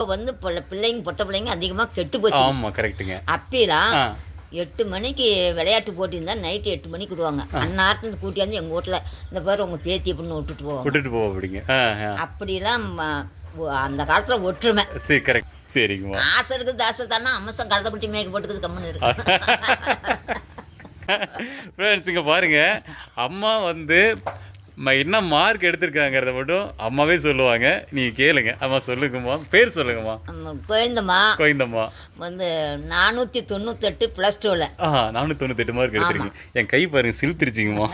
இப்போ வந்து பிள்ளைங்க பொட்ட பிள்ளைங்க அதிகமாக கெட்டு போச்சு. ஆமாம், கரெக்ட்டுங்க. அப்பெல்லாம் ஆ 8 மணிக்கு விளையாட்டு போட்டி இருந்தால் நைட்டு 8 மணிக்கு விடுவாங்க. அந்நேரத்துலேருந்து கூட்டியாந்து எங்கள் வீட்டில் இந்த பேர் உங்கள் பேத்தி அப்படின்னு விட்டுட்டு போவாங்க. விட்டுட்டு போவோம் அப்படிங்க. அப்படிலாம் அந்த காலத்தில் ஒற்றுமை. சரி, கரெக்ட். சரிங்கம்மா. ஆசை இருக்குது, ஆசை தானே அம்சம் கலதப்பட்டி மேய்க்க போட்டுக்குது கம்முன்னு இருக்கு. ஃப்ரெண்ட்ஸ் இங்கே பாருங்கள், அம்மா வந்து என்ன மார்க் எடுத்திருக்காங்கிறத மட்டும் அம்மாவே சொல்லுவாங்க. நீங்கள் கேளுங்க. அம்மா சொல்லுங்கம்மா, பேர் சொல்லுங்கம்மா. கோயந்தம்மா கோயந்தம்மா வந்து 498 +2ல். 498 மார்க் எடுத்துருக்கீங்க. என் கை பாருங்க சிலுத்திருச்சிங்கம்மா.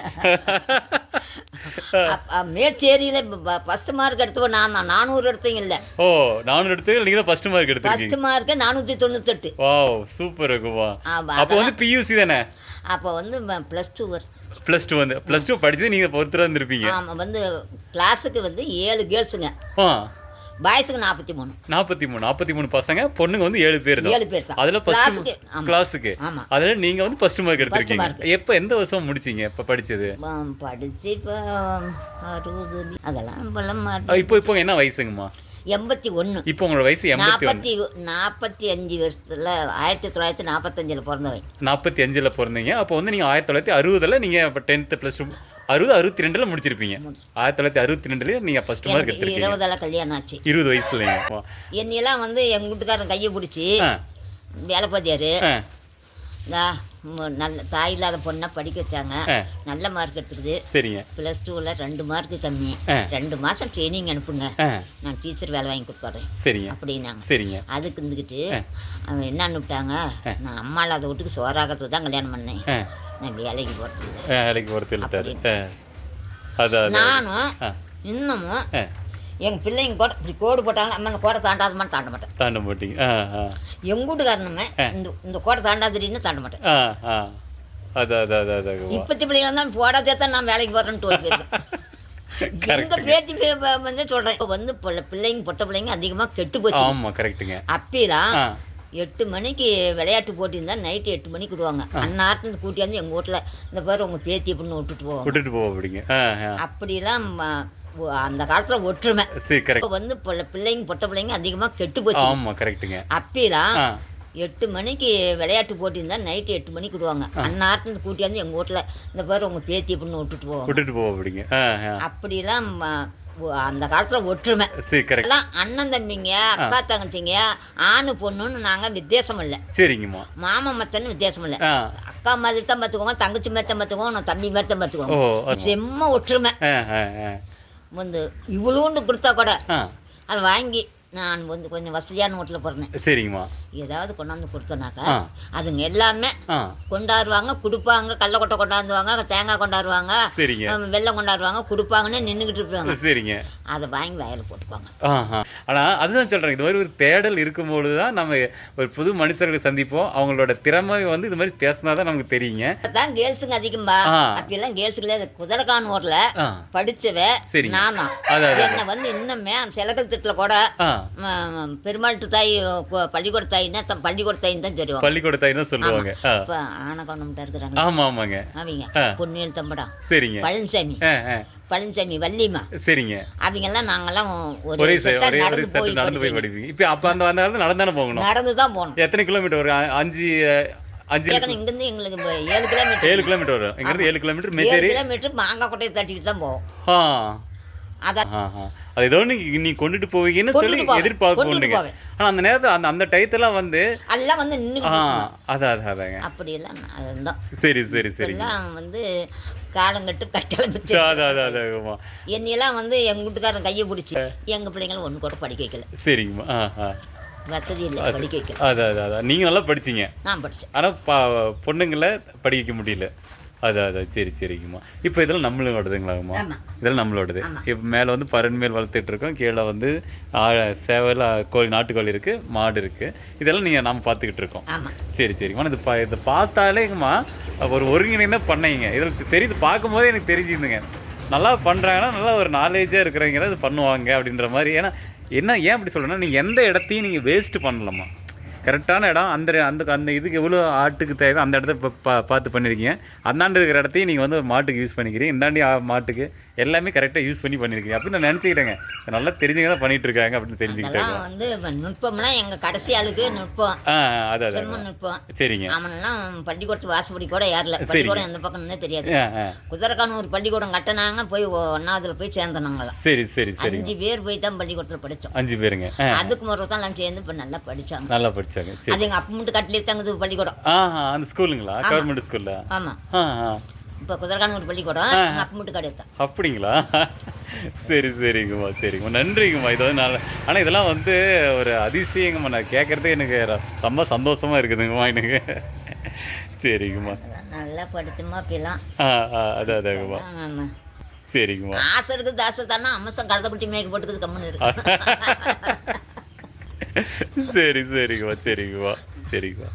மேச்சேரியில் ஃபஸ்ட்டு மார்க் எடுத்தவன் நான் தான். 400 எடுத்தீங்க இல்லை. ஓ 400 எடுத்து நீங்கள் தான் ஃபஸ்ட்டு மார்க் எடுத்துருக்கீங்க. First mark 498. வாவ், சூப்பர் இருக்குமா. அப்போ வந்து பியூசி தானே? அப்போ வந்து +2 வரும். +2 வந்து +2 படிச்சது நீங்கள் பொறுத்தராக இருந்திருப்பீங்க. ஆமாம், வந்து கிளாஸுக்கு வந்து 7 கேர்ள்ஸுங்க, பாய்ஸுக்கு 43. 43 பசங்க, பொண்ணுங்க வந்து 7 பேர் தான். 7 பேர் தான். அதில் கிளாஸுக்கு ஆமாம். அதில் நீங்கள் வந்து ஃபஸ்ட்டு மார்க் எடுத்திருக்கீங்க. எப்போ எந்த வருஷம் முடிச்சிங்க இப்போ படித்தது? படித்து இப்போ 60 அதெல்லாம் இப்போல்லாம் இப்போ என்ன வயசுங்கம்மா? 81. இப்போ உங்களோட வயசு 45 வருஷத்தில் 1945 பிறந்தவை. 45ல் பிறந்தீங்க. அப்போ வந்து நீங்கள் 1960ல் நீங்கள் இப்போ 10th +2 62ல் முடிச்சிருப்பீங்க. 1962லேயே நீங்கள் ஃபஸ்ட்டு மார்க் எடுத்திருக்கீங்க. 20ல் கல்யாணம் ஆச்சு. 20 வயசுலைங்க. என்னையெல்லாம் வந்து எங்கள் வீட்டுக்காரன் கையை பிடிச்சி வேலை பார்த்தியாரு. நல்ல தாய் இல்லாத பொண்ணை படிக்க வச்சாங்க. நல்ல மார்க் எடுத்துக்குது. சரிங்க. +2ல் 2 மார்க்கு கம்மி. 2 மாதம் ட்ரைனிங் அனுப்புங்க, நான் டீச்சர் வேலை வாங்கி கொடுத்துட்றேன். சரிங்க அப்படின்னாங்க. சரிங்க. அதுக்கு இருந்துக்கிட்டு அவங்க என்ன அனுப்பிட்டாங்க, நான் அம்மா இல்லாத வீட்டுக்கு சோறாகிறதுக்கு தான் கல்யாணம் பண்ணேன், நான் வேலைக்கு போகிறது. நானும் இன்னமும் எங்கள் பிள்ளைங்க கூட இப்படி கோடு போட்டாங்க, அம்மா இந்த கோடை தாண்டாதமான்னு தாண்ட மாட்டேங்க. எங்கள் வீட்டுக்காரனுமே இந்த கோடை தாண்டாதுன்னு தாண்ட மாட்டேன். இப்பத்தி பிள்ளைங்க தான் போடாதே தான் நான் வேலைக்கு போகிறேன்ட்டு எங்கள் பேத்தி வந்து சொல்கிறேன். இப்போ வந்து பிள்ளைங்க பொட்ட பிள்ளைங்க அதிகமாக கெட்டு போச்சு. ஆமாம், கரெக்டுங்க. அப்பெல்லாம் 8 மணிக்கு விளையாட்டு போட்டி இருந்தால் நைட்டு 8 மணிக்கு விடுவாங்க. அந்நேரத்துலேருந்து கூட்டியாந்து எங்கள் வீட்டில் இந்த பேர் உங்கள் பேத்தி அப்படின்னு விட்டுட்டு போவோம். அப்படிங்க. அப்படிலாம் அந்த காலத்தில் ஒற்றுமை. இப்போ வந்து பிள்ளைங்க பொட்ட பிள்ளைங்க அதிகமாக கெட்டு போச்சு. ஆமாம், கரெக்டுங்க. அப்பெல்லாம் 8 மணிக்கு விளையாட்டு போட்டி இருந்தால் நைட்டு 8 மணிக்கு விடுவாங்க. அந்நேரத்துலேருந்து கூட்டியாந்து எங்கள் வீட்டில் இந்த பேர் உங்கள் பேத்தி அப்படின்னு விட்டுட்டு போவோம். அப்படிங்க. அப்படிலாம் அந்த காலத்தில் ஒற்றுமை. எல்லாம் அண்ணன் தம்பிங்க, அக்கா தங்கச்சிங்க, ஆணு பொண்ணுன்னு நாங்கள் வித்தியாசம் இல்லை. சரிங்கம்மா. மாமா மத்தன்னு வித்தியாசம் இல்லை. அக்கா மாதிரி தான் பார்த்துக்கோங்க, தங்கச்சி மாதிரி தான் பார்த்துக்கோங்க, நான் தம்பி மாதிரி தான் பார்த்துக்கோங்க. செம்ம ஒற்றுமை. வந்து இவ்வளோண்டு கொடுத்தா கூட அதை வாங்கி நான் வந்து கொஞ்சம் வசதியான வீட்டில் பிறந்தேன். சரிங்கம்மா. ஏதாவது கொண்டாந்து கொடுத்தோன்னாக்கா அதுங்க எல்லாமே கொண்டாடுவாங்க, கொடுப்பாங்க. கடலக்கொட்டை கொண்டாடுவாங்க, தேங்காய் கொண்டாடுவாங்க, வெள்ளம் கொண்டாடுவாங்க, கொடுப்பாங்கன்னு நின்றுக்கிட்டு இருப்பாங்க. சரிங்க. அதை வாங்கி வயலில் போட்டுப்பாங்க. ஆனால் அதுதான் சொல்கிறேன், இது மாதிரி ஒரு தேடல் இருக்கும்போது தான் நம்ம ஒரு புது மனுஷர்களை சந்திப்போம். அவங்களோட திறமை வந்து இது மாதிரி பேசினா தான் நமக்கு தெரியுங்க. தான் கேர்ள்ஸுங்க அதிகம்பா. அப்பெல்லாம் கேர்ள்ஸுங்களே குதிரைக்கான் ஊரில் படித்தவ நான் தான். என்னை வந்து இன்னுமே சிலகல் திட்டில் கூட பெருமாள்ட்டு தாய் பள்ளிக்கூட தாயின்னா பள்ளிக்கூட தாயின்னு தான் தெரியும். பள்ளிக்கூட தாய் தான் சொல்லுவாங்க. இப்போ ஆனகொண்டம்ட்டா இருக்கிறாங்க. ஆமாம் ஆமாங்க. அவங்க பொன்னியல் தம்படம். சரிங்க. பழனிசாமி வள்ளிமா. சரிங்க. அவங்கெல்லாம் நாங்கெல்லாம் ஒரே நடந்து போய் படிப்பீங்க. இப்போ அப்போ அந்த நடந்தானே போகணும். நடந்து தான் போகணும். எத்தனை கிலோமீட்டர்? ஒரு 5 இங்கிருந்து எங்களுக்கு 7 கிலோமீட்டர். 7 கிலோமீட்டர் வரும். இங்கிருந்து 7 கிலோமீட்டர் மேச்சேரி கிலோமீட்டர் மாங்காய் கொட்டையை தட்டிக்கிட்டு தான் போவோம். அதான் அது ஏதோ நீ கொண்டுட்டு போவீங்கன்னு சொல்லி எதிர்பார்க்க. ஆனால் அந்த நேரத்தில் அந்த டயத்தெல்லாம் வந்து எல்லாம் வந்து அதாங்க அப்படியெல்லாம் அதுதான். சரி சரி சரி. எல்லாம் வந்து காலங்கட்டு கட்டளை என்னையெல்லாம் வந்து எங்கள் வீட்டுக்காரன் கையை பிடிச்சி எங்கள் பிள்ளைங்களும் ஒன்று கூட படிக்க வைக்கல. சரிங்கம்மா. வசதி இல்லை படிக்க வைக்கல. அதான் நீங்கள் நல்லா படிச்சிங்க. நான் படித்தேன். ஆனால் பொண்ணுங்களை படிக்க வைக்க முடியல. அதான் சரி சரிங்கம்மா. இப்போ இதெல்லாம் நம்மளோடதுங்களாம்மா? இதெல்லாம் நம்மளோடது. இப்போ மேலே வந்து பரண்மேல் வளர்த்துட்ருக்கோம், கீழே வந்து சேவல் கோழி, நாட்டுக்கோழி இருக்குது, மாடு இருக்குது. இதெல்லாம் நம்ம பார்த்துக்கிட்டு இருக்கோம். சரி சரிங்கம்மா. இதை பார்த்தாலேங்கம்மா ஒரு ஒருங்கிணைந்த பண்ணைங்க. இதில் தெரியுது, பார்க்கும்போதே எனக்கு தெரிஞ்சுதுங்க, நல்லா பண்ணுறாங்கன்னா நல்லா ஒரு நாலேஜாக இருக்கிறவங்க தான் இது பண்ணுவாங்க அப்படின்ற மாதிரி. ஏன்னா ஏன் அப்படி சொல்கிறேன்னா, நீங்கள் எந்த இடத்தையும் நீங்கள் வேஸ்ட்டு பண்ணலாமா. கரெக்டான இடம். அந்த அந்த அந்த இதுக்கு எவ்வளோ ஆட்டுக்கு தேவை அந்த இடத்த பார்த்து பண்ணியிருக்கீங்க. அந்தாண்டு இருக்கிற இடத்தையும் நீங்கள் வந்து மாட்டுக்கு யூஸ் பண்ணிக்கிறீங்க, இந்தாண்டி மாட்டுக்கு எல்லாமே கரெக்டாக யூஸ் பண்ணியிருக்கீங்க அப்படின்னு நான் நினச்சிக்கிட்டேங்க. நல்லா தெரிஞ்சுங்க தான் பண்ணிகிட்டு இருக்காங்க அப்படின்னு தெரிஞ்சுக்கிட்டாங்க. வந்து நுட்பம்னா எங்கள் கடைசி ஆளுக்கு நுட்பம். அதான் செம்மண் நுட்பம். சரிங்க. அவனெல்லாம் பள்ளிக்கூடத்து வாசப்படி கூட ஏறல. பள்ளிக்கூடம் எந்த பக்கம்னே தெரியாது. குதிரைக்கானூர் பள்ளிக்கூடம் கட்டினாங்க, போய் 1ஆவதுல போய் சேர்ந்தனாங்களாம். சரி சரி சரி. 5 பேர் போய் தான் பள்ளிக்கூடத்தில் படித்தோம். 5 பேருங்க. அதுக்கு முறை தான் எல்லாம் சேர்ந்து இப்போ நல்லா படித்தாங்க. நல்லா படித்தாங்க. அது எங்கள் அப்பா மட்டும் கட்டிலே தங்குது பள்ளிக்கூடம். அந்த ஸ்கூலுங்களா? கவர்மெண்ட் ஸ்கூல்ல? ஆமாம். இப்போ குதிரைக்கானூர் பள்ளிக்கூடம் எங்கள் அப்பா மட்டும் கிடையாது. அப்படிங்களா? சரி சரிங்கம்மா சரிங்கம்மா, நன்றிங்கம்மா. இது வந்து நல்லா, ஆனால் இதெல்லாம் வந்து ஒரு அதிசயங்கம்மா. நான் கேட்குறதே எனக்கு ரொம்ப சந்தோஷமாக இருக்குதுங்கம்மா எனக்கு. சரிங்கம்மா, நல்லா படிச்சுமா இப்பெல்லாம். அதாங்கம்மா. ஆமாம் சரிங்கம்மா. ஆசை இருக்குது, தாசை தானே அம்சம் கலத்தை பிடிச்சி மேய்க்க போட்டுக்குது கம்முன்னு இருக்கு. சரி சரிங்கம்மா சரிங்கம்மா சரிங்கம்மா.